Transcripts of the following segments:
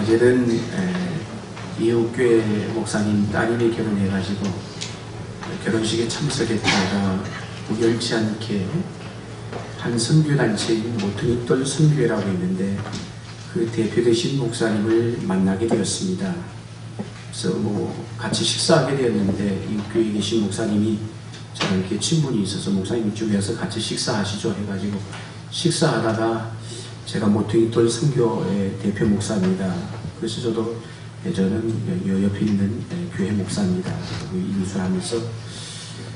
어제는 이웃교회 목사님 따님이 결혼해가지고 결혼식에 참석했다가 우연치 않게 한 선교단체인 모퉁이돌 선교회라고 있는데 그 대표되신 목사님을 만나게 되었습니다. 그래서 같이 식사하게 되었는데 이웃교회에 계신 목사님이 저랑 이렇게 친분이 있어서 목사님 이쪽에 와서 같이 식사하시죠 해가지고 식사하다가 제가 모퉁이돌 선교회 대표 목사입니다. 그래서 저는 옆에 있는 교회 목사입니다. 인수하면서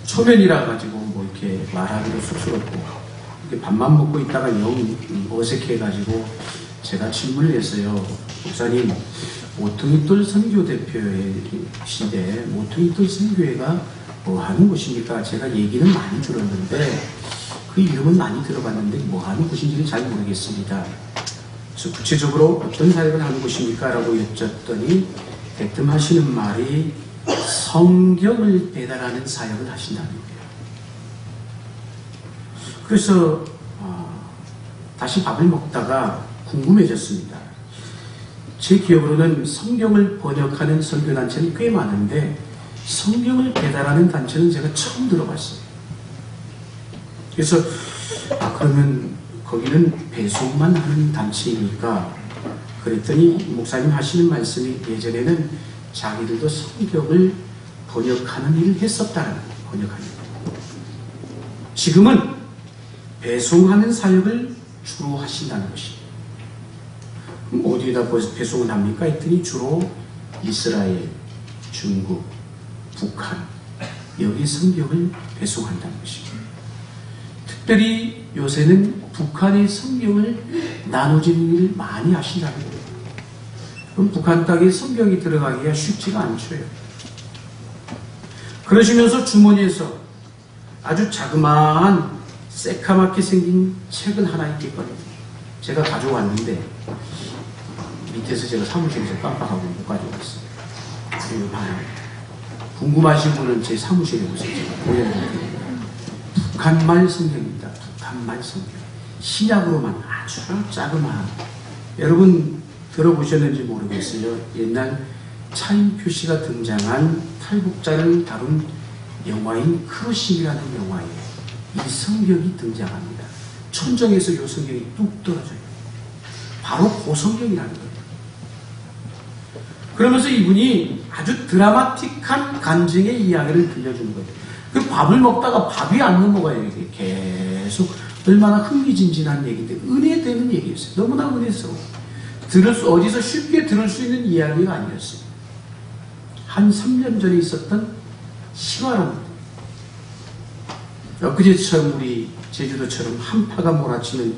초면이라 가지고 이렇게 말하기도 쑥스럽고 이렇게 밥만 먹고 있다가 영 어색해가지고 제가 질문을 했어요. 목사님, 모퉁이돌 선교 대표이신데 모퉁이돌 선교회가 뭐 하는 곳입니까? 제가 얘기는 많이 들었는데 그 이름은 많이 들어봤는데 뭐 하는 곳인지는 잘 모르겠습니다. 그래서 구체적으로 어떤 사역을 하는 곳입니까? 라고 여쭸더니 대뜸 하시는 말이 성경을 배달하는 사역을 하신다는 거예요. 그래서 다시 밥을 먹다가 궁금해졌습니다. 제 기억으로는 성경을 번역하는 선교단체는 꽤 많은데 성경을 배달하는 단체는 제가 처음 들어봤어요. 그래서 그러면 거기는 배송만 하는 단체이니까 그랬더니 목사님 하시는 말씀이 예전에는 자기들도 성경을 번역하는 일을 했었다는 거예요. 번역하는 일. 지금은 배송하는 사역을 주로 하신다는 것입니다. 그럼 어디에다 배송을 합니까? 했더니 주로 이스라엘, 중국, 북한 여기 성경을 배송한다는 것입니다. 특별히 요새는 북한의 성경을 나눠주는 일을 많이 하신다는 거예요. 그럼 북한 땅에 성경이 들어가기가 쉽지가 않죠. 그러시면서 주머니에서 아주 자그마한 새카맣게 생긴 책은 하나 있겠거든요. 제가 가져왔는데 밑에서 제가 사무실에서 깜빡하고 못 가져왔어요. 궁금하신 분은 제 사무실에 오세요. 제가 보여드릴게요. 북한말 성경입니다. 북한말 성경. 신약으로만 아주 자그마한. 여러분 들어보셨는지 모르겠어요. 옛날 차인표 씨가 등장한 탈북자를 다룬 영화인 크루싱이라는 영화예요. 이 성경이 등장합니다. 천정에서 이 성경이 뚝 떨어져요. 바로 그 성경이라는 거예요. 그러면서 이분이 아주 드라마틱한 간증의 이야기를 들려주는 거예요. 그 밥을 먹다가 밥이 안 넘어가요. 이게 계속 얼마나 흥미진진한 얘기인데 은혜되는 얘기였어요. 너무나 은혜스러워. 어디서 쉽게 들을 수 있는 이야기가 아니었어요. 한 3년 전에 있었던 실화입니다. 엊그제처럼 우리 제주도처럼 한파가 몰아치는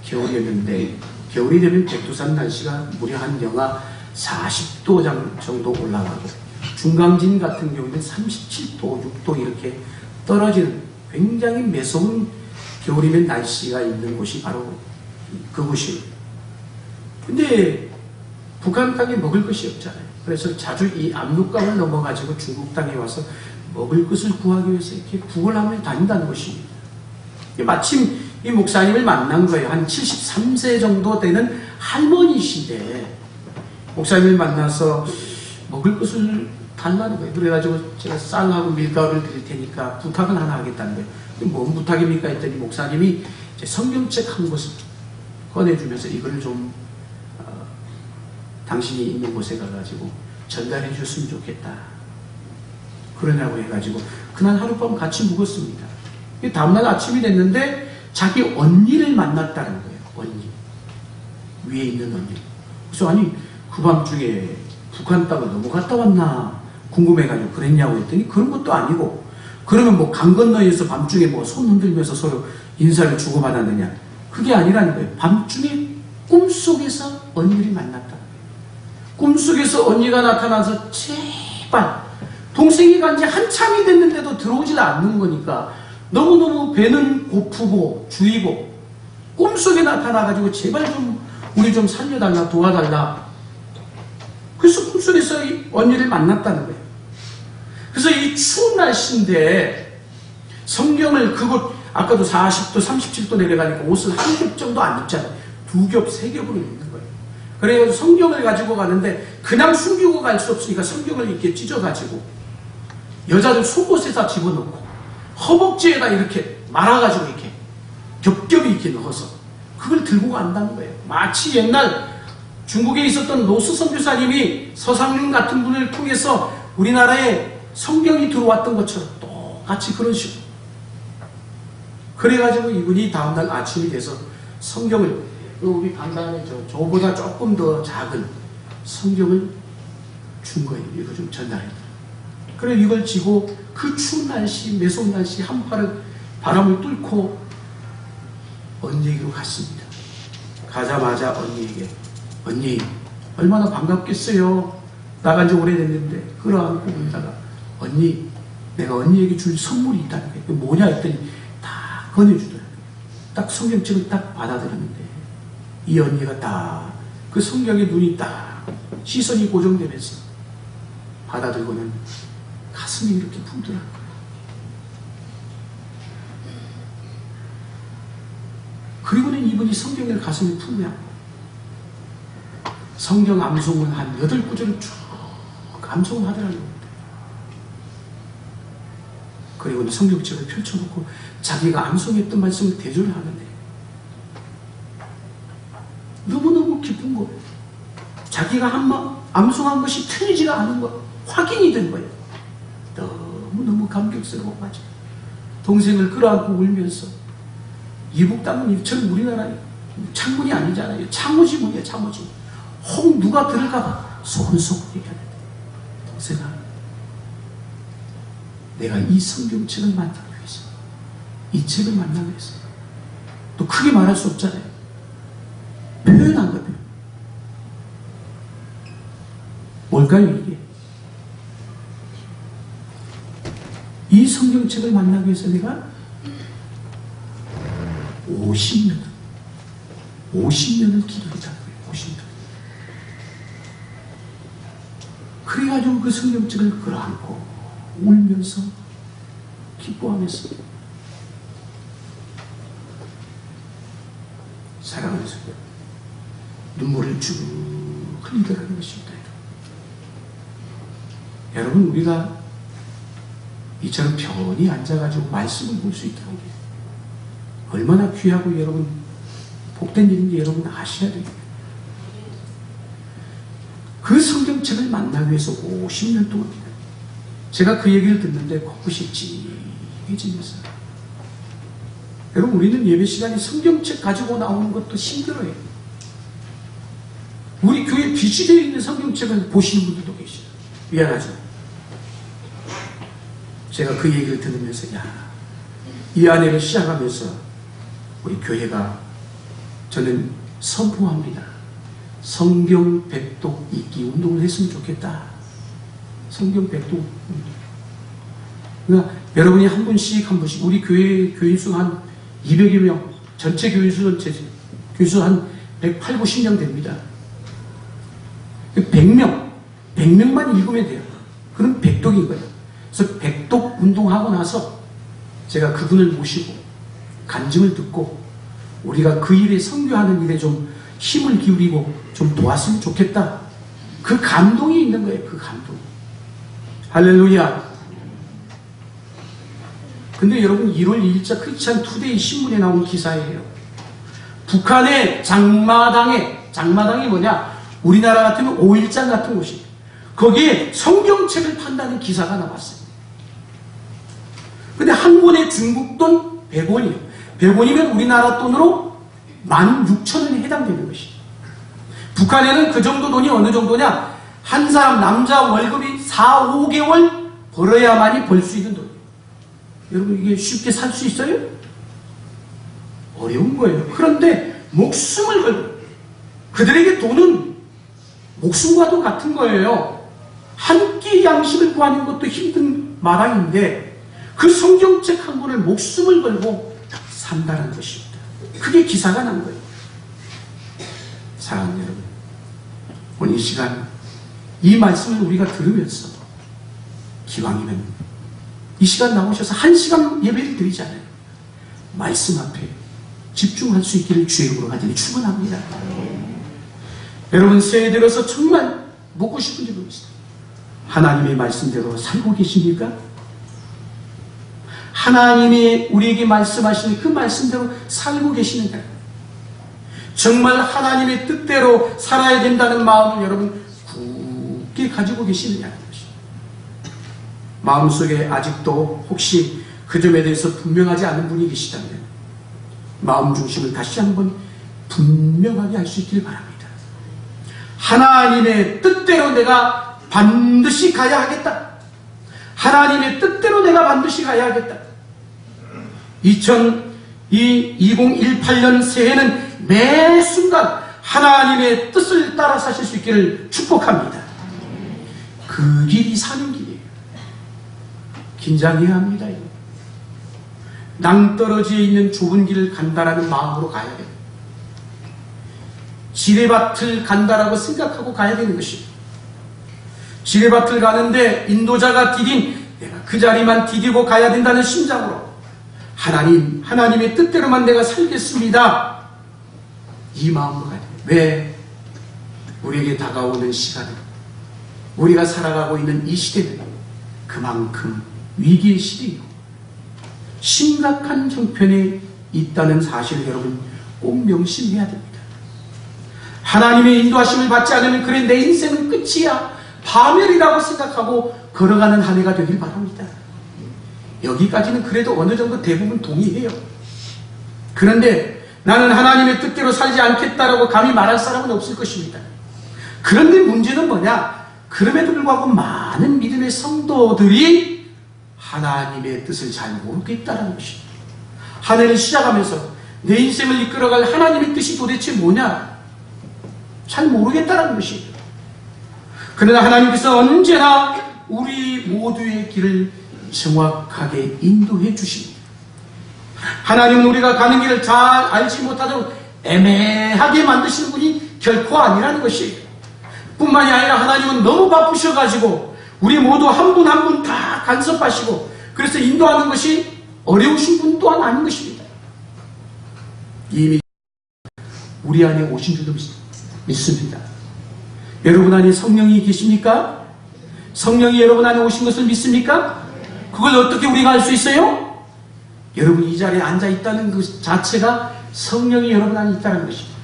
겨울이었는데 겨울이 되면 백두산 날씨가 무려 한 영하 40도 정도 올라가고 중강진 같은 경우는 37도, 6도 이렇게 떨어지는 굉장히 매서운 겨울이면 날씨가 있는 곳이 바로 그곳이에요. 근데 북한 땅에 먹을 것이 없잖아요. 그래서 자주 이 압록강을 넘어가지고 중국 땅에 와서 먹을 것을 구하기 위해서 이렇게 구걸하며 다닌다는 것입니다. 마침 이 목사님을 만난 거예요. 한 73세 정도 되는 할머니이신데 목사님을 만나서 먹을 것을 달라는 거예요. 그래가지고 제가 쌀하고 밀가루를 드릴 테니까 부탁을 하나 하겠다는 거예요. 뭔 부탁입니까? 했더니 목사님이 성경책 한 권을 꺼내주면서 이걸 좀 당신이 있는 곳에 가가지고 전달해 줬으면 좋겠다. 그러냐고 해가지고 그날 하룻밤 같이 묵었습니다. 다음날 아침이 됐는데 자기 언니를 만났다는 거예요. 언니. 위에 있는 언니. 그래서 아니 그 밤중에 북한 땅을 넘어갔다 왔나 궁금해가지고 그랬냐고 했더니 그런 것도 아니고 그러면 강 건너에서 밤중에 손 흔들면서 서로 인사를 주고받았느냐. 그게 아니라는 거예요. 밤중에 꿈속에서 언니를 만났다. 꿈속에서 언니가 나타나서 제발 동생이 간 지 한참이 됐는데도 들어오질 않는 거니까 너무너무 배는 고프고 주이고 꿈속에 나타나가지고 제발 좀 우리 좀 살려달라 도와달라. 그래서 꿈속에서 이 언니를 만났다는 거예요. 그래서 이 추운 날씨인데 성경을 그곳 아까도 40도 37도 내려가니까 옷을 한 겹 정도 안 입잖아요. 2겹 3겹으로 입는 거예요. 그래서 성경을 가지고 가는데 그냥 숨기고 갈 수 없으니까 성경을 이렇게 찢어가지고 여자들 속옷에다 집어넣고 허벅지에다 이렇게 말아가지고 이렇게 겹겹이 이렇게 넣어서 그걸 들고 간다는 거예요. 마치 옛날 중국에 있었던 노스 선교사님이 서상륜 같은 분을 통해서 우리나라에 성경이 들어왔던 것처럼 똑같이 그런 식으로. 그래가지고 이분이 다음날 아침이 돼서 성경을 우리 반단에 저보다 조금 더 작은 성경을 준 거예요. 이거 좀 전달해. 그래 이걸 지고 그 추운 날씨, 매서운 날씨 한파를 바람을 뚫고 언니에게로 갔습니다. 가자마자 언니에게 언니 얼마나 반갑겠어요. 나간 지 오래됐는데 끌어안고 보다가 언니 내가 언니에게 줄 선물이 있다는 게 뭐냐 했더니 다 건네주더라고요. 딱 성경책을 딱 받아들였는데 이 언니가 딱 그 성경에 눈이 딱 시선이 고정되면서 받아들고는 가슴이 이렇게 붕더라고요. 그리고는 이분이 성경을 가슴에 품며 성경 암송을 한 8구절을 쭉 암송을 하더라고요. 그리고는 성경책을 펼쳐놓고 자기가 암송했던 말씀을 대조를 하는데 너무너무 기쁜 거예요. 자기가 암송한 것이 틀리지가 않은 거 확인이 된 거예요. 너무너무 감격스러워 가지고 동생을 끌어안고 울면서 이북 땅은 이처럼 우리나라 창문이 아니잖아요. 창호지문이에요. 창호지문. 혹 누가 들을까봐 소근소근 얘기하는데 동생아 내가 이 성경책을 만나기 위해서 이 책을 만나기 위해서 또 크게 말할 수 없잖아요. 표현한 거예요. 뭘까요 이게? 이 성경책을 만나기 위해서 내가 50년을 기도했다는 거예요. 50년. 그래가지고 그 성경책을 끌어안고 울면서 기뻐하면서 사랑하는 성경 눈물을 쭉 흘리더라는 것입니다. 여러분 우리가 이처럼 편히 앉아가지고 말씀을 볼 수 있다는 게 얼마나 귀하고 여러분 복된 일인지 여러분 아셔야 됩니다. 그 성경책을 만나기 위해서 50년 동안 제가 그 얘기를 듣는데 코끝이 찡해지면서 여러분 우리는 예배 시간에 성경책 가지고 나오는 것도 힘들어요. 우리 교회 비치되어 있는 성경책을 보시는 분들도 계시죠. 미안하죠. 제가 그 얘기를 들으면서 이 안에를 시작하면서 우리 교회가 저는 선포합니다. 성경 백독 읽기 운동을 했으면 좋겠다. 성경 백독 운동. 그러니까 여러분이 한 분씩 우리 교회 교인 수 한 200여 명, 전체 교인 수는 한 108, 90명 됩니다. 100명만 읽으면 돼요. 그럼 백독인 거예요. 그래서 백독 운동하고 나서 제가 그분을 모시고 간증을 듣고 우리가 그 일에 선교하는 일에 좀 힘을 기울이고 좀 도왔으면 좋겠다. 그 감동이 있는 거예요. 그 감동. 할렐루야. 근데 여러분 1월 2일자 크리스찬 투데이 신문에 나온 기사예요. 북한의 장마당이 뭐냐? 우리나라 같으면 5일장 같은 곳이 거기에 성경책을 판다는 기사가 나왔어요. 근데 한 권의 중국 돈 100원이에요. 100원이면 우리나라 돈으로 16,000원에 해당되는 것이에요. 북한에는 그 정도 돈이 어느 정도냐? 한 사람 남자 월급이 4, 5개월 벌어야만이 벌 수 있는 돈이에요. 여러분 이게 쉽게 살 수 있어요? 어려운 거예요. 그런데 목숨을 걸고 그들에게 돈은 목숨과도 같은 거예요. 한 끼 양식을 구하는 것도 힘든 마당인데 그 성경책 한 권을 목숨을 걸고 산다는 것입니다. 그게 기사가 난 거예요. 사랑하는 여러분, 오늘 이 시간 이 말씀을 우리가 들으면서 기왕이면 이 시간 나오셔서 1시간 예배를 드리잖아요. 말씀 앞에 집중할 수 있기를 주의 이름으로 간절히 축원합니다. 여러분, 새해 들어서 정말 묻고 싶은 게 있어요. 하나님의 말씀대로 살고 계십니까? 하나님이 우리에게 말씀하시는 그 말씀대로 살고 계시는가? 정말 하나님의 뜻대로 살아야 된다는 마음을 여러분 굳게 가지고 계시느냐는 것입니다. 마음속에 아직도 혹시 그 점에 대해서 분명하지 않은 분이 계시다면 마음 중심을 다시 한번 분명하게 할 수 있길 바랍니다. 하나님의 뜻대로 내가 반드시 가야 하겠다. 하나님의 뜻대로 내가 반드시 가야 하겠다. 2018년 새해는 매 순간 하나님의 뜻을 따라 사실 수 있기를 축복합니다. 그 길이 사는 길이에요. 긴장해야 합니다. 낭떠러지에 있는 좁은 길을 간다라는 마음으로 가야 돼요. 지뢰밭을 간다라고 생각하고 가야 되는 것입니다. 지뢰밭을 가는데 인도자가 디딘 내가 그 자리만 디디고 가야 된다는 심장으로 하나님의 뜻대로만 내가 살겠습니다. 이 마음으로 가야 돼요. 왜? 우리에게 다가오는 시간은, 우리가 살아가고 있는 이 시대는 그만큼 위기의 시대이고 심각한 형편에 있다는 사실을 여러분 꼭 명심해야 됩니다. 하나님의 인도하심을 받지 않으면 그래 내 인생은 끝이야, 파멸이라고 생각하고 걸어가는 한 해가 되길 바랍니다. 여기까지는 그래도 어느 정도 대부분 동의해요. 그런데 나는 하나님의 뜻대로 살지 않겠다라고 감히 말할 사람은 없을 것입니다. 그런데 문제는 뭐냐? 그럼에도 불구하고 많은 믿음의 성도들이 하나님의 뜻을 잘 모르겠다는 것입니다. 한 해를 시작하면서 내 인생을 이끌어갈 하나님의 뜻이 도대체 뭐냐? 잘 모르겠다는 것입니다. 그러나 하나님께서 언제나 우리 모두의 길을 정확하게 인도해 주십니다. 하나님은 우리가 가는 길을 잘 알지 못하도록 애매하게 만드시는 분이 결코 아니라는 것이에요. 뿐만이 아니라 하나님은 너무 바쁘셔가지고 우리 모두 한 분 한 분 다 간섭하시고 그래서 인도하는 것이 어려우신 분 또한 아닌 것입니다. 이미 우리 안에 오신 줄도 믿습니다. 여러분 안에 성령이 계십니까? 성령이 여러분 안에 오신 것을 믿습니까? 그걸 어떻게 우리가 알 수 있어요? 여러분이 이 자리에 앉아 있다는 그 자체가 성령이 여러분 안에 있다는 것입니다.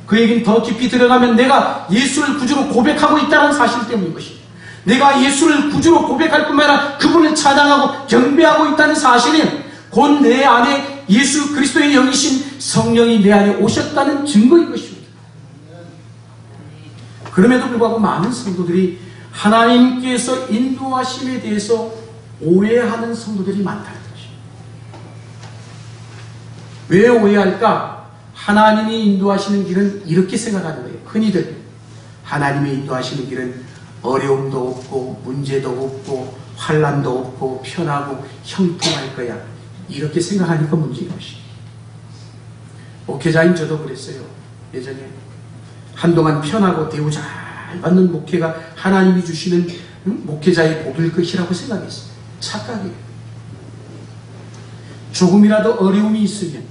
그 얘기는 더 깊이 들어가면 내가 예수를 구주로 고백하고 있다는 사실 때문인 것입니다. 내가 예수를 구주로 고백할 뿐만 아니라 그분을 찬양하고 경배하고 있다는 사실은 곧 내 안에 예수 그리스도의 영이신 성령이 내 안에 오셨다는 증거인 것입니다. 그럼에도 불구하고 많은 성도들이 하나님께서 인도하심에 대해서 오해하는 성도들이 많다는 것입니다. 왜 오해할까? 하나님이 인도하시는 길은 이렇게 생각하는 거예요. 흔히들 하나님이 인도하시는 길은 어려움도 없고 문제도 없고 환난도 없고 편하고 형통할 거야, 이렇게 생각하니까 문제인 것입니다. 목회자인 저도 그랬어요. 예전에 한동안 편하고 대우 잘 받는 목회가 하나님이 주시는 목회자의 복일 것이라고 생각했어요. 착각이에요. 조금이라도 어려움이 있으면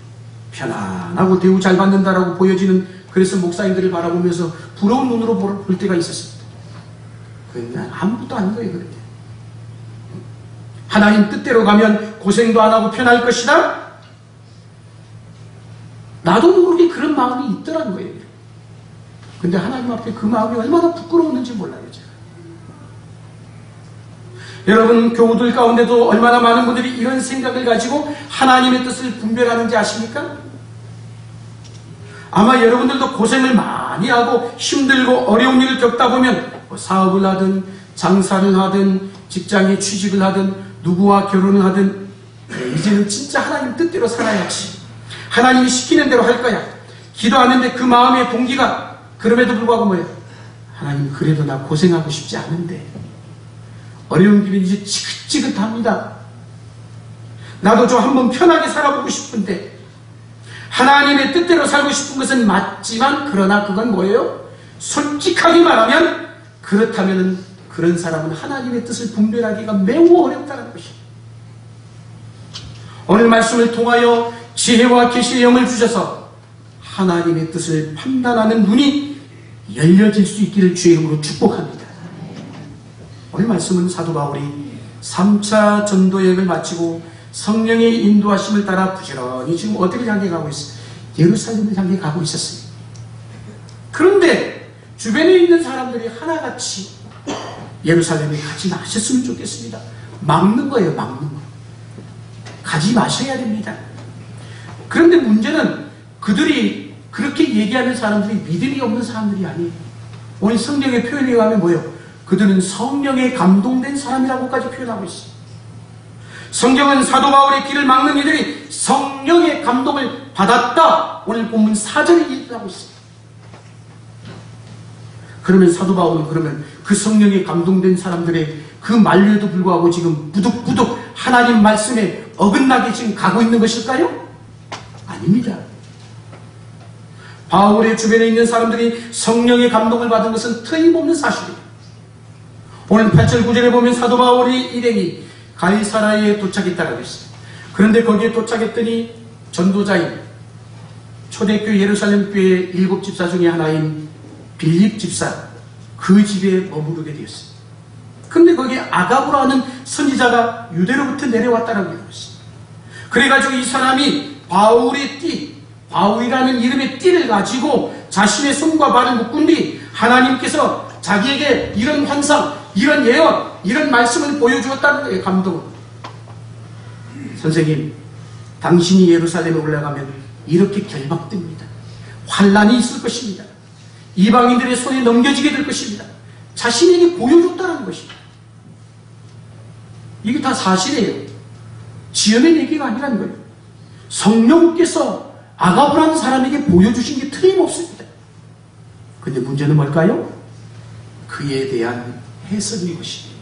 편안하고 대우 잘 받는다라고 보여지는, 그래서 목사님들을 바라보면서 부러운 눈으로 볼 때가 있었습니다. 그건 아무것도 아닌 거예요. 그런데 하나님 뜻대로 가면 고생도 안 하고 편할 것이다? 나도 모르게 그런 마음이 있더란 거예요. 근데 하나님 앞에 그 마음이 얼마나 부끄러웠는지 몰라요, 제가. 여러분, 교우들 가운데도 얼마나 많은 분들이 이런 생각을 가지고 하나님의 뜻을 분별하는지 아십니까? 아마 여러분들도 고생을 많이 하고 힘들고 어려운 일을 겪다 보면 사업을 하든 장사를 하든 직장에 취직을 하든 누구와 결혼을 하든 이제는 진짜 하나님 뜻대로 살아야지, 하나님이 시키는 대로 할 거야, 기도하는데 그 마음의 동기가 그럼에도 불구하고 뭐예요? 하나님, 그래도 나 고생하고 싶지 않은데 어려운 길은 이제 지긋지긋합니다. 나도 좀 한번 편하게 살아보고 싶은데, 하나님의 뜻대로 살고 싶은 것은 맞지만 그러나 그건 뭐예요? 솔직하게 말하면 그렇다면 그런 사람은 하나님의 뜻을 분별하기가 매우 어렵다는 것입니다. 오늘 말씀을 통하여 지혜와 계시의 영을 주셔서 하나님의 뜻을 판단하는 눈이 열려질 수 있기를 주의 이름으로 축복합니다. 오늘 말씀은 사도 바울이 3차 전도 여행을 마치고 성령의 인도하심을 따라 부지런히 지금 어디를 향해 가고 있어요? 예루살렘을 향해 가고 있었어요. 그런데 주변에 있는 사람들이 하나같이 예루살렘에 가지 마셨으면 좋겠습니다. 막는 거예요, 막는 거. 가지 마셔야 됩니다. 그런데 문제는 그들이 그렇게 얘기하는 사람들이 믿음이 없는 사람들이 아니에요. 오늘 성경의 표현에 의하면 뭐예요? 그들은 성령에 감동된 사람이라고까지 표현하고 있어요. 성경은 사도 바울의 길을 막는 이들이 성령의 감동을 받았다. 오늘 본문 4절에 얘기하고 있어요. 그러면 사도 바울은 그러면 그 성령에 감동된 사람들의 그 만류에도 불구하고 지금 부득부득 하나님 말씀에 어긋나게 지금 가고 있는 것일까요? 아닙니다. 바울의 주변에 있는 사람들이 성령의 감동을 받은 것은 틀림없는 사실이에요. 오늘 8절 9절에 보면 사도 바울이 일행이 가이사라에 도착했다고 했어요. 그런데 거기에 도착했더니 전도자인 초대교회 예루살렘 교회 7집사 중에 하나인 빌립 집사, 그 집에 머무르게 되었어요. 그런데 거기에 아가보라는 선지자가 유대로부터 내려왔다라고 했어요. 그래가지고 이 사람이 바울의 띠, 바울이라는 이름의 띠를 가지고 자신의 손과 발을 묶은 뒤 하나님께서 자기에게 이런 환상, 이런 예언, 이런 말씀을 보여주었다는 거예요. 감동을. 선생님, 당신이 예루살렘에 올라가면 이렇게 결박됩니다. 환란이 있을 것입니다. 이방인들의 손에 넘겨지게 될 것입니다. 자신에게 보여줬다는 것입니다. 이게 다 사실이에요. 지어낸 얘기가 아니라는 거예요. 성령께서 아가보라는 사람에게 보여주신 게 틀림없습니다. 근데 문제는 뭘까요? 그에 대한 해석인 것입니다.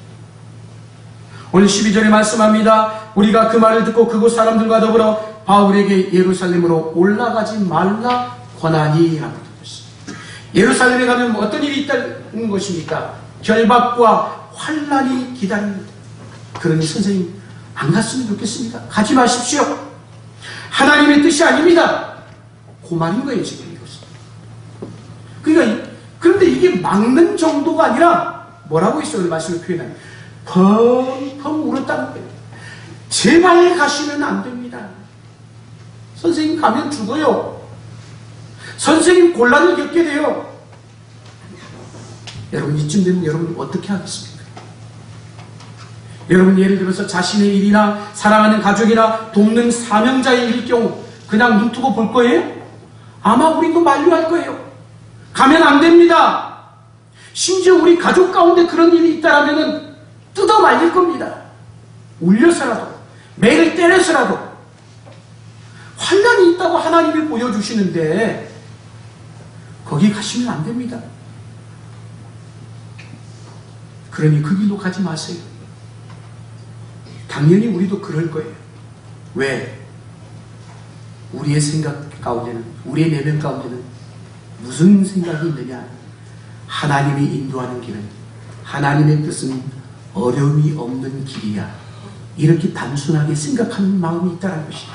오늘 12절에 말씀합니다. 우리가 그 말을 듣고 그곳 사람들과 더불어 바울에게 예루살렘으로 올라가지 말라 권하니 라고 했습니다. 예루살렘에 가면 어떤 일이 있다는 것입니까? 결박과 환란이 기다립니다. 그러니 선생님, 안 갔으면 좋겠습니다. 가지 마십시오. 하나님의 뜻이 아닙니다. 그 말인 거예요, 지금 이것은. 그러니까, 그런데 이게 막는 정도가 아니라 뭐라고 있어요? 오늘 말씀을 표현하면 펑펑 울었다는 거예요. 제발 가시면 안 됩니다. 선생님 가면 죽어요. 선생님 곤란을 겪게 돼요. 여러분, 이쯤 되면 여러분 어떻게 하겠습니까? 여러분, 예를 들어서 자신의 일이나 사랑하는 가족이나 돕는 사명자의 일일 경우 그냥 눈 뜨고 볼 거예요? 아마 우리도 만류할 거예요. 가면 안 됩니다. 심지어 우리 가족 가운데 그런 일이 있다라면 뜯어 말릴 겁니다. 울려서라도, 매를 때려서라도. 환란이 있다고 하나님이 보여주시는데 거기 가시면 안 됩니다. 그러니 그 길로 가지 마세요. 당연히 우리도 그럴 거예요. 왜? 우리의 생각 가운데는, 우리의 내면 가운데는 무슨 생각이 있느냐? 하나님이 인도하는 길은, 하나님의 뜻은 어려움이 없는 길이야. 이렇게 단순하게 생각하는 마음이 있다는 것이다.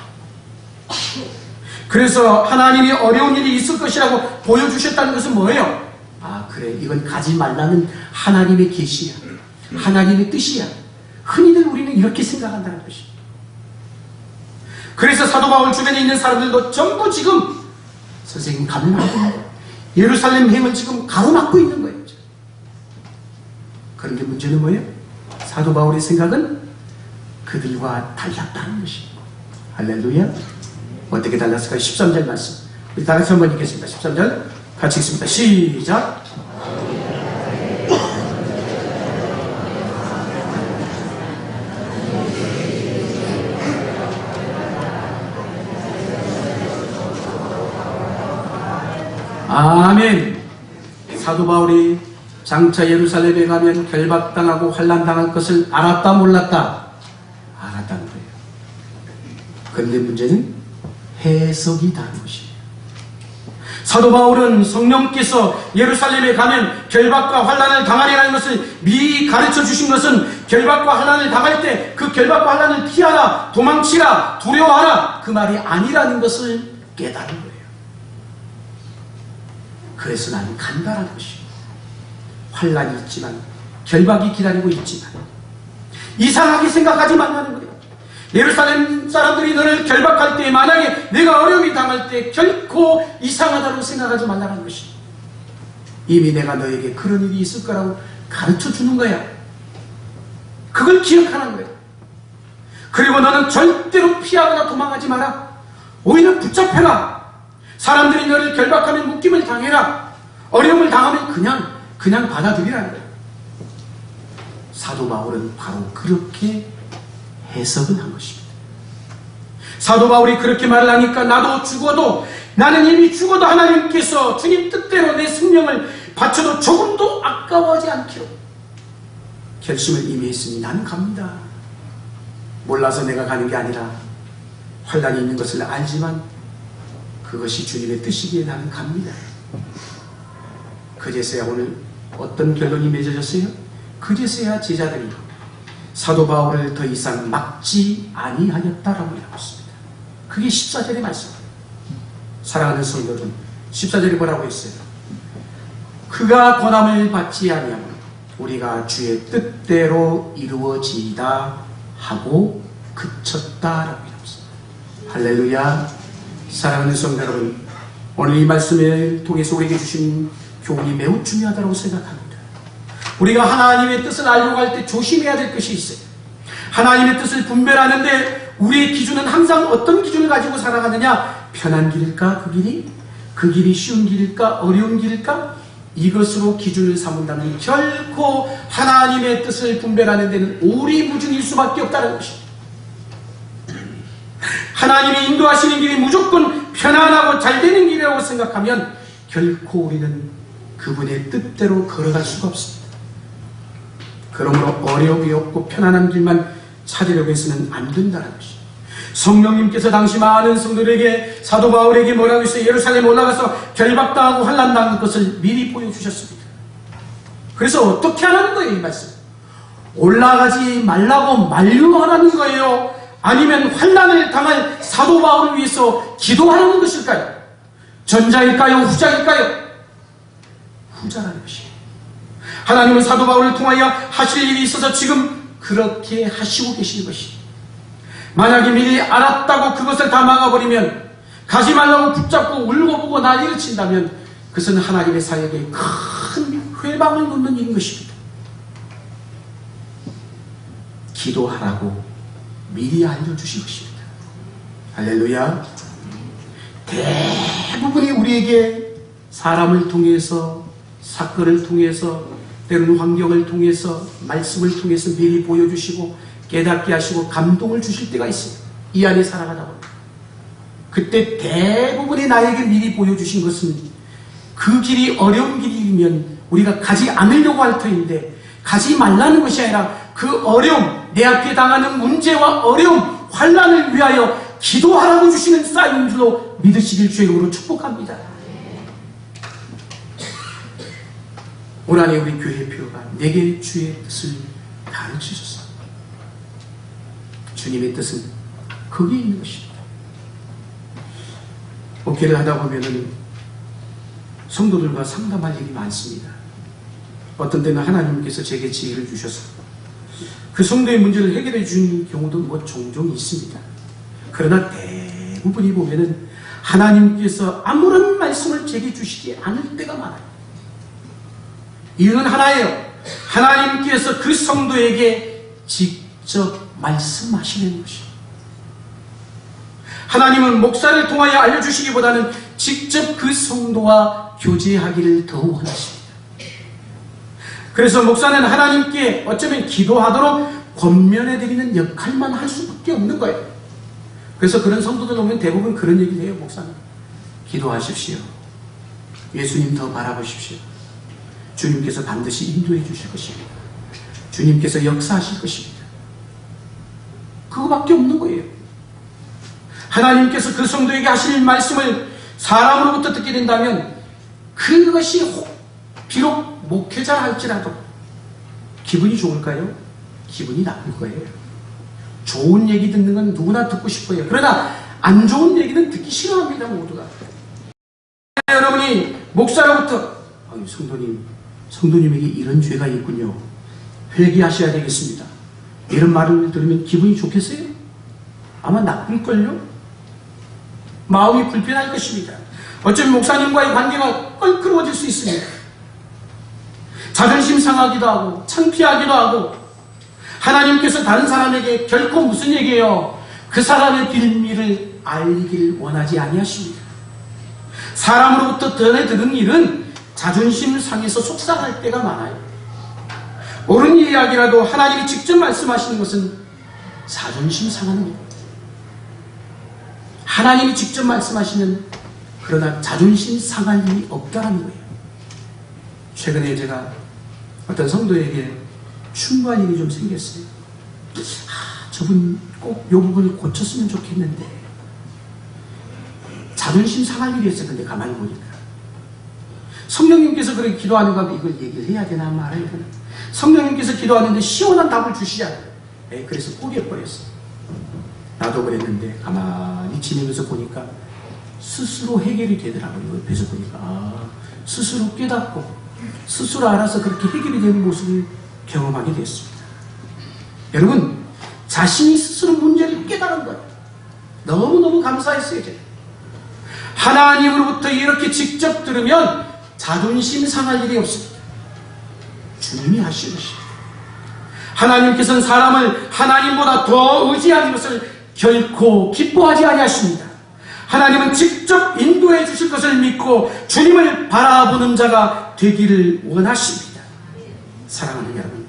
그래서 하나님이 어려운 일이 있을 것이라고 보여주셨다는 것은 뭐예요? 아, 그래, 이건 가지 말라는 하나님의 계시야. 하나님의 뜻이야. 흔히들 우리는 이렇게 생각한다는 것입니다. 그래서 사도 바울 주변에 있는 사람들도 전부 지금 선생님 가면 안 됩니다. 예루살렘 행을 지금 가로막고 있는 거예요. 그런데 문제는 뭐예요? 사도 바울의 생각은 그들과 달랐다는 것입니다. 할렐루야. 어떻게 달랐을까요? 13절 말씀 우리 다 같이 한번 읽겠습니다. 13절 같이 읽습니다. 시작. 아멘. 사도 바울이 장차 예루살렘에 가면 결박당하고 환난당할 것을 알았다 몰랐다? 알았다는 거예요. 그런데 문제는 해석이 다른 것이에요. 사도 바울은 성령께서 예루살렘에 가면 결박과 환난을 당하리라는 것을 미리 가르쳐 주신 것은 결박과 환난을 당할 때 그 결박과 환난을 피하라, 도망치라, 두려워하라 그 말이 아니라는 것을 깨달은 거예요. 그래서 나는 간다라는 것입니다. 환란이 있지만, 결박이 기다리고 있지만 이상하게 생각하지 말라는 거예요. 예루살렘 사람들이 너를 결박할 때, 만약에 내가 어려움이 당할 때 결코 이상하다고 생각하지 말라는 것입니다. 이미 내가 너에게 그런 일이 있을 거라고 가르쳐 주는 거야. 그걸 기억하는 거야. 그리고 너는 절대로 피하거나 도망하지 마라. 오히려 붙잡혀라. 사람들이 너를 결박하면 묶임을 당해라. 어려움을 당하면 그냥 받아들이라는 거야. 사도 바울은 바로 그렇게 해석을 한 것입니다. 사도 바울이 그렇게 말을 하니까 나도 죽어도, 나는 이미 죽어도 하나님께서 주님 뜻대로 내 생명을 바쳐도 조금도 아까워하지 않기로 결심을 이미 했으니 나는 갑니다. 몰라서 내가 가는 게 아니라 환란이 있는 것을 알지만 그것이 주님의 뜻이기에 나는 갑니다. 그제서야 오늘 어떤 결론이 맺어졌어요? 그제서야 제자들이 사도 바울을 더 이상 막지 아니하였다라고 이라고 했습니다. 그게 14절의 말씀입니다. 사랑하는 성도들, 14절에 뭐라고 했어요? 그가 권함을 받지 아니하면 우리가 주의 뜻대로 이루어지이다 하고 그쳤다라고 이라고 했습니다. 할렐루야. 사랑하는 성도 여러분, 오늘 이 말씀을 통해서 우리에게 주신 교훈이 매우 중요하다고 생각합니다. 우리가 하나님의 뜻을 알려고 할 때 조심해야 될 것이 있어요. 하나님의 뜻을 분별하는데 우리의 기준은 항상 어떤 기준을 가지고 살아가느냐? 편한 길일까? 그 길이 쉬운 길일까? 어려운 길일까? 이것으로 기준을 삼는다면 결코 하나님의 뜻을 분별하는 데는 오리무중일 수밖에 없다는 것입니다. 하나님이 인도하시는 길이 무조건 편안하고 잘 되는 길이라고 생각하면 결코 우리는 그분의 뜻대로 걸어갈 수가 없습니다. 그러므로 어려움이 없고 편안한 길만 찾으려고 해서는 안 된다는 것입니다. 성령님께서 당시 많은 성도들에게, 사도 바울에게 뭐라고 했어요? 예루살렘에 올라가서 결박당하고 환난당한 것을 미리 보여주셨습니다. 그래서 어떻게 하라는 거예요? 이 말씀. 올라가지 말라고 만류하라는 거예요? 아니면 환난을 당할 사도 바울을 위해서 기도하라는 것일까요? 전자일까요? 후자일까요? 후자라는 것이에요. 하나님은 사도 바울을 통하여 하실 일이 있어서 지금 그렇게 하시고 계신 것이, 만약에 미리 알았다고 그것을 다 막아버리면, 가지 말라고 붙잡고 울고보고 난리를 친다면 그것은 하나님의 사역에 큰 회방을 놓는 일인 것입니다. 기도하라고 미리 알려주신 것입니다. 할렐루야. 대부분이 우리에게 사람을 통해서, 사건을 통해서, 때로는 환경을 통해서, 말씀을 통해서 미리 보여주시고 깨닫게 하시고 감동을 주실 때가 있습니다. 이 안에 살아가다 보면 그때 대부분이 나에게 미리 보여주신 것은 그 길이 어려운 길이면 우리가 가지 않으려고 할 터인데, 가지 말라는 것이 아니라 그 어려움, 내 앞에 당하는 문제와 어려움, 환난을 위하여 기도하라고 주시는 사인인 줄로 믿으시길 주의 이름으로 축복합니다. 올 한해 우리 교회의 표가 내게 주의 뜻을 가르치소서. 주님의 뜻은 거기에 있는 것입니다. 목회를 하다 보면은 성도들과 상담할 일이 많습니다. 어떤 때는 하나님께서 제게 지혜를 주셔서 그 성도의 문제를 해결해 주는 경우도 종종 있습니다. 그러나 대부분이 보면은 하나님께서 아무런 말씀을 제게 주시지 않을 때가 많아요. 이유는 하나예요. 하나님께서 그 성도에게 직접 말씀하시는 것이에요. 하나님은 목사를 통하여 알려주시기보다는 직접 그 성도와 교제하기를 더 원하십니다. 그래서 목사는 하나님께 어쩌면 기도하도록 권면해드리는 역할만 할 수밖에 없는 거예요. 그래서 그런 성도들 오면 대부분 그런 얘기를 해요. 목사님, 기도하십시오. 예수님 더 바라보십시오. 주님께서 반드시 인도해 주실 것입니다. 주님께서 역사하실 것입니다. 그거밖에 없는 거예요. 하나님께서 그 성도에게 하실 말씀을 사람으로부터 듣게 된다면 그것이 비록 목회자라 할지라도 기분이 좋을까요? 기분이 나쁠 거예요. 좋은 얘기 듣는 건 누구나 듣고 싶어요. 그러나 안 좋은 얘기는 듣기 싫어합니다. 모두가. 여러분이 목사로부터 성도님에게 이런 죄가 있군요. 회개하셔야 되겠습니다. 이런 말을 들으면 기분이 좋겠어요? 아마 나쁠걸요? 마음이 불편할 것입니다. 어쩌면 목사님과의 관계가 껄끄러워질 수 있습니다. 자존심 상하기도 하고 창피하기도 하고, 하나님께서 다른 사람에게 결코 무슨 얘기예요? 그 사람의 비밀을 알리길 원하지 아니하십니다. 사람으로부터 전해 들은 일은 자존심 상해서 속상할 때가 많아요. 옳은 이야기라도 하나님이 직접 말씀하시는 것은 자존심 상하는 거예요. 하나님이 직접 말씀하시면 그러나 자존심 상할 일이 없다는 거예요. 최근에 제가 어떤 성도에게 충고할 일이 좀 생겼어요. 저분 꼭 이 부분을 고쳤으면 좋겠는데, 자존심 상할 일이 있어요. 근데 가만히 보니까 성령님께서 그렇게 기도하는 거 이걸 얘기를 해야 되나 말아야 되나. 성령님께서 기도하는데 시원한 답을 주시지 않아요. 그래서 포기해버렸어요. 나도 그랬는데 가만히 지내면서 보니까 스스로 해결이 되더라고요. 옆에서 보니까 스스로 깨닫고 스스로 알아서 그렇게 해결이 되는 모습을 경험하게 됐습니다. 여러분, 자신이 스스로 문제를 깨달은 거예요. 너무너무 감사했어요. 제가. 하나님으로부터 이렇게 직접 들으면 자존심 상할 일이 없습니다. 주님이 하시는 것입니다. 하나님께서는 사람을 하나님보다 더 의지하는 것을 결코 기뻐하지 아니하십니다. 하나님은 직접 인도해 주실 것을 믿고 주님을 바라보는 자가 되기를 원하십니다. 사랑하는 여러분,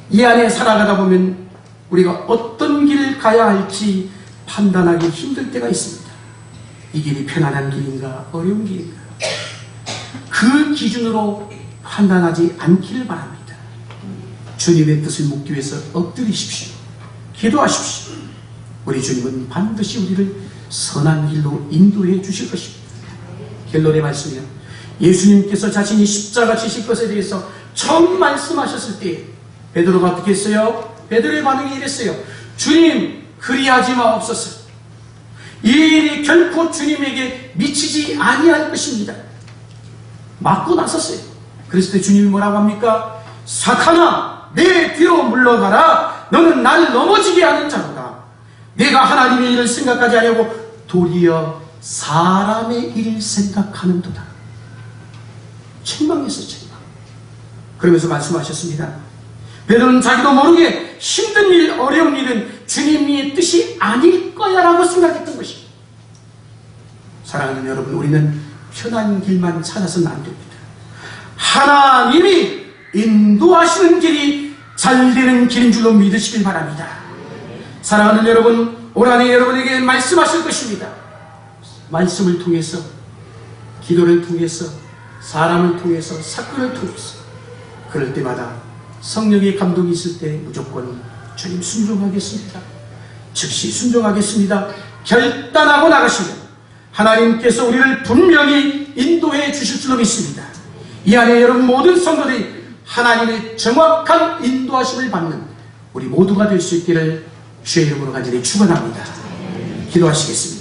이 안에 살아가다 보면 우리가 어떤 길을 가야 할지 판단하기 힘들 때가 있습니다. 이 길이 편안한 길인가 어려운 길인가, 그 기준으로 판단하지 않기를 바랍니다. 주님의 뜻을 묻기 위해서 엎드리십시오. 기도하십시오. 우리 주님은 반드시 우리를 선한 길로 인도해 주실 것입니다. 결론의 말씀이요, 예수님께서 자신이 십자가 지실 것에 대해서 처음 말씀하셨을 때 베드로가 어떻게 했어요? 베드로의 반응이 이랬어요. 주님, 그리하지 마옵소서. 이 일이 결코 주님에게 미치지 아니할 것입니다. 맞고 나섰어요. 그랬을 때 주님이 뭐라고 합니까? 사탄아, 내 뒤로 물러가라. 너는 나를 넘어지게 하는 자로다. 내가 하나님의 일을 생각하지 아니하고 도리어 사람의 일을 생각하는도다. 책망했어요. 책망. 그러면서 말씀하셨습니다. 베드로는 자기도 모르게 힘든 일, 어려운 일은 주님의 뜻이 아닐 거야 라고 생각했던 것입니다. 사랑하는 여러분, 우리는 편한 길만 찾아서는 안 됩니다. 하나님이 인도하시는 길이 잘 되는 길인 줄로 믿으시길 바랍니다. 사랑하는 여러분, 올 한해 여러분에게 말씀하실 것입니다. 말씀을 통해서, 기도를 통해서, 사람을 통해서, 사건을 통해서, 그럴 때마다 성령의 감동이 있을 때 무조건 주님 순종하겠습니다. 즉시 순종하겠습니다. 결단하고 나가시면 하나님께서 우리를 분명히 인도해 주실 줄로 믿습니다. 이 안에 여러분 모든 성도들이 하나님의 정확한 인도하심을 받는 우리 모두가 될 수 있기를 주의 이름으로 간절히 축원합니다. 기도하시겠습니다.